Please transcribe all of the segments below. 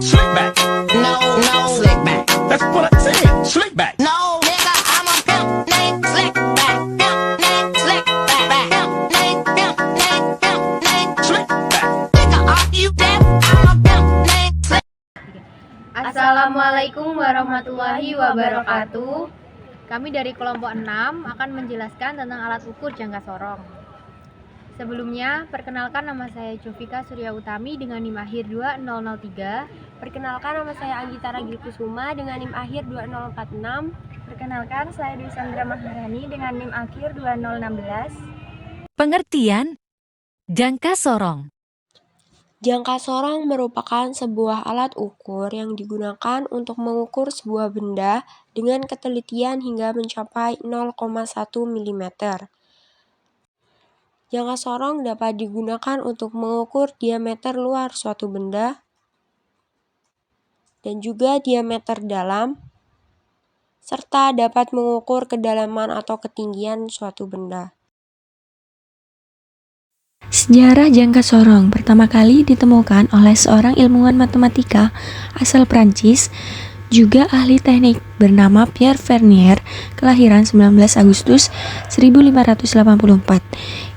Slick back. No, no, slick back. That's what I said. Slick back. No, nigga, I'm a pimp named Slick back. Pimp named Slick back. Pimp named, pimp named, pimp named Slick back. Nigga, are you deaf? I'm a pimp named Slick. Assalamualaikum warahmatullahi wabarakatuh. Kami dari kelompok 6 akan menjelaskan tentang alat ukur jangka sorong. Sebelumnya, perkenalkan nama saya Jovika Surya Utami dengan NIM akhir 2003. Perkenalkan, nama saya Anggita Ragil Kusuma dengan NIM akhir 2046. Perkenalkan, saya Dwi Sandra Maharani dengan NIM akhir 2016. Pengertian jangka sorong. Jangka sorong merupakan sebuah alat ukur yang digunakan untuk mengukur sebuah benda dengan ketelitian hingga mencapai 0,1 mm. Jangka sorong dapat digunakan untuk mengukur diameter luar suatu benda dan juga diameter dalam, serta dapat mengukur kedalaman atau ketinggian suatu benda. Sejarah jangka sorong pertama kali ditemukan oleh seorang ilmuwan matematika asal Prancis, juga ahli teknik bernama Pierre Vernier, kelahiran 19 Agustus 1584.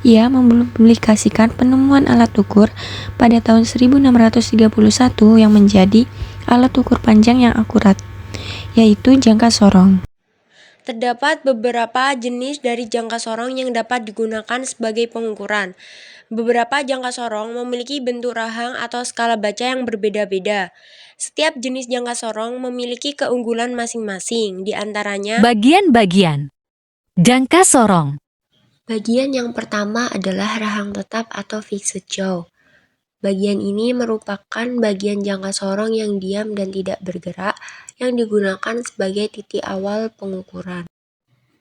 Ia mempublikasikan penemuan alat ukur pada tahun 1631 yang menjadi alat ukur panjang yang akurat, yaitu jangka sorong. Terdapat beberapa jenis dari jangka sorong yang dapat digunakan sebagai pengukuran. Beberapa jangka sorong memiliki bentuk rahang atau skala baca yang berbeda-beda. Setiap jenis jangka sorong memiliki keunggulan masing-masing, di antaranya Bagian-bagian jangka sorong. bagian yang pertama adalah rahang tetap atau fixed jaw. Bagian ini merupakan bagian jangka sorong yang diam dan tidak bergerak yang digunakan sebagai titik awal pengukuran.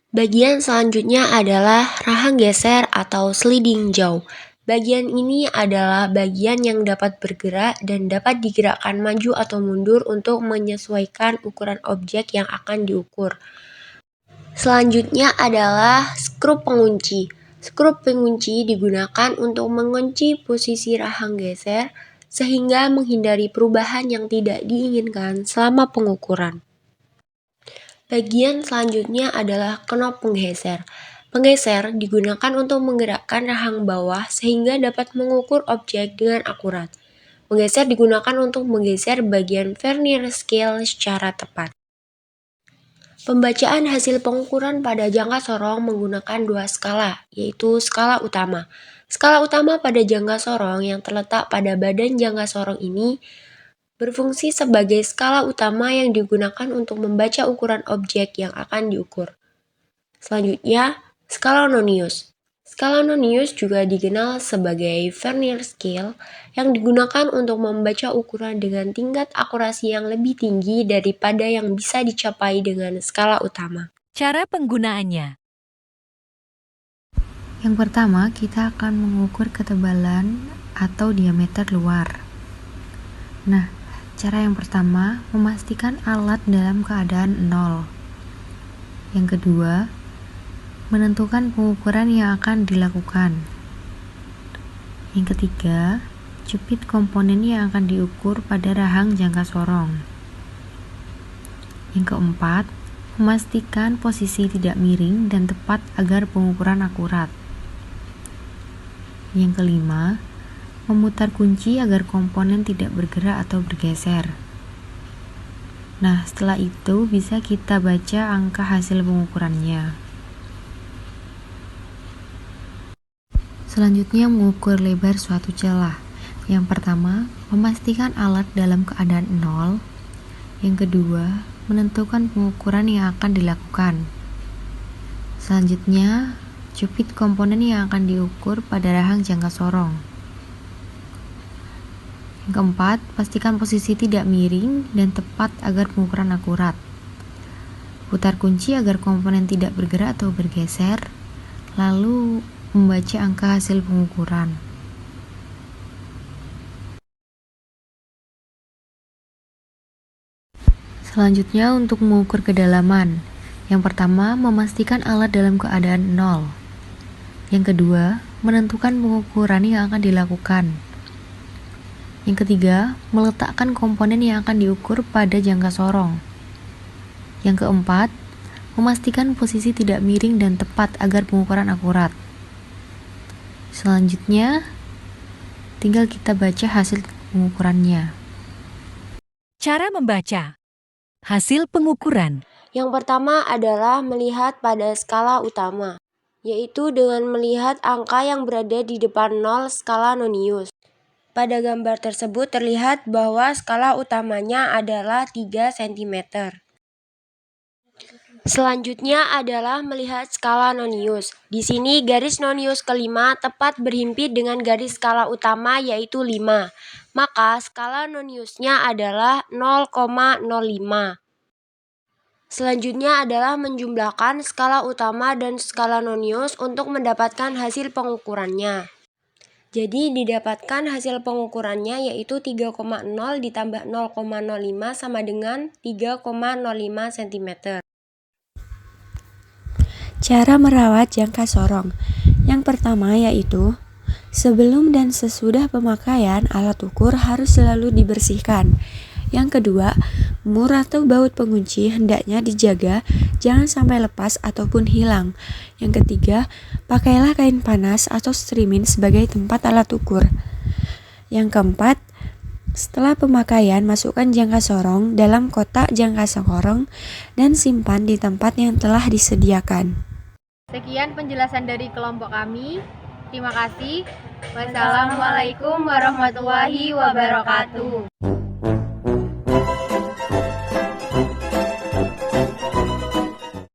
Bagian selanjutnya adalah rahang geser atau sliding jaw. Bagian ini adalah bagian yang dapat bergerak dan dapat digerakkan maju atau mundur untuk menyesuaikan ukuran objek yang akan diukur. Selanjutnya adalah skrup pengunci. Skrup pengunci digunakan untuk mengunci posisi rahang geser sehingga menghindari perubahan yang tidak diinginkan selama pengukuran. Bagian selanjutnya adalah knop penggeser. Penggeser digunakan untuk menggerakkan rahang bawah sehingga dapat mengukur objek dengan akurat. Penggeser digunakan untuk menggeser bagian vernier scale secara tepat. Pembacaan hasil pengukuran pada jangka sorong menggunakan dua skala, yaitu skala utama. Skala utama pada jangka sorong yang terletak pada badan jangka sorong ini berfungsi sebagai skala utama yang digunakan untuk membaca ukuran objek yang akan diukur. Selanjutnya, skala nonius. Skala nonius juga dikenal sebagai vernier scale yang digunakan untuk membaca ukuran dengan tingkat akurasi yang lebih tinggi daripada yang bisa dicapai dengan skala utama. Cara penggunaannya. Yang pertama, kita akan mengukur ketebalan atau diameter luar. Nah, cara yang pertama, memastikan alat dalam keadaan nol. Yang kedua, menentukan pengukuran yang akan dilakukan. Yang ketiga, jepit komponen yang akan diukur pada rahang jangka sorong. Yang keempat, memastikan posisi tidak miring dan tepat agar pengukuran akurat. Yang kelima, memutar kunci agar komponen tidak bergerak atau bergeser. Nah, setelah itu bisa kita baca angka hasil pengukurannya. Selanjutnya, mengukur lebar suatu celah. Yang pertama, memastikan alat dalam keadaan nol. Yang kedua, menentukan pengukuran yang akan dilakukan. Selanjutnya, jepit komponen yang akan diukur pada rahang jangka sorong. Yang keempat, pastikan posisi tidak miring dan tepat agar pengukuran akurat. Putar kunci agar komponen tidak bergerak atau bergeser. Lalu, membaca angka hasil pengukuran. Selanjutnya, untuk mengukur kedalaman. Yang pertama, memastikan alat dalam keadaan nol. Yang kedua, menentukan pengukuran yang akan dilakukan. Yang ketiga, meletakkan komponen yang akan diukur pada jangka sorong. Yang keempat, memastikan posisi tidak miring dan tepat agar pengukuran akurat. Selanjutnya, tinggal kita baca hasil pengukurannya. Cara membaca hasil pengukuran. Yang pertama adalah melihat pada skala utama, yaitu dengan melihat angka yang berada di depan 0 skala nonius. Pada gambar tersebut terlihat bahwa skala utamanya adalah 3 cm. Selanjutnya adalah melihat skala nonius. Di sini garis nonius kelima tepat berhimpit dengan garis skala utama yaitu 5. Maka skala noniusnya adalah 0,05. Selanjutnya adalah menjumlahkan skala utama dan skala nonius untuk mendapatkan hasil pengukurannya. Jadi didapatkan hasil pengukurannya yaitu 3,0 ditambah 0,05 sama dengan 3,05 cm. Cara merawat jangka sorong. Yang pertama yaitu sebelum dan sesudah pemakaian alat ukur harus selalu dibersihkan. Yang kedua, mur atau baut pengunci hendaknya dijaga jangan sampai lepas ataupun hilang. Yang ketiga, pakailah kain panas atau strimin sebagai tempat alat ukur. Yang keempat, setelah pemakaian masukkan jangka sorong dalam kotak jangka sorong dan simpan di tempat yang telah disediakan. Sekian penjelasan dari kelompok kami. Terima kasih. Wassalamualaikum warahmatullahi wabarakatuh.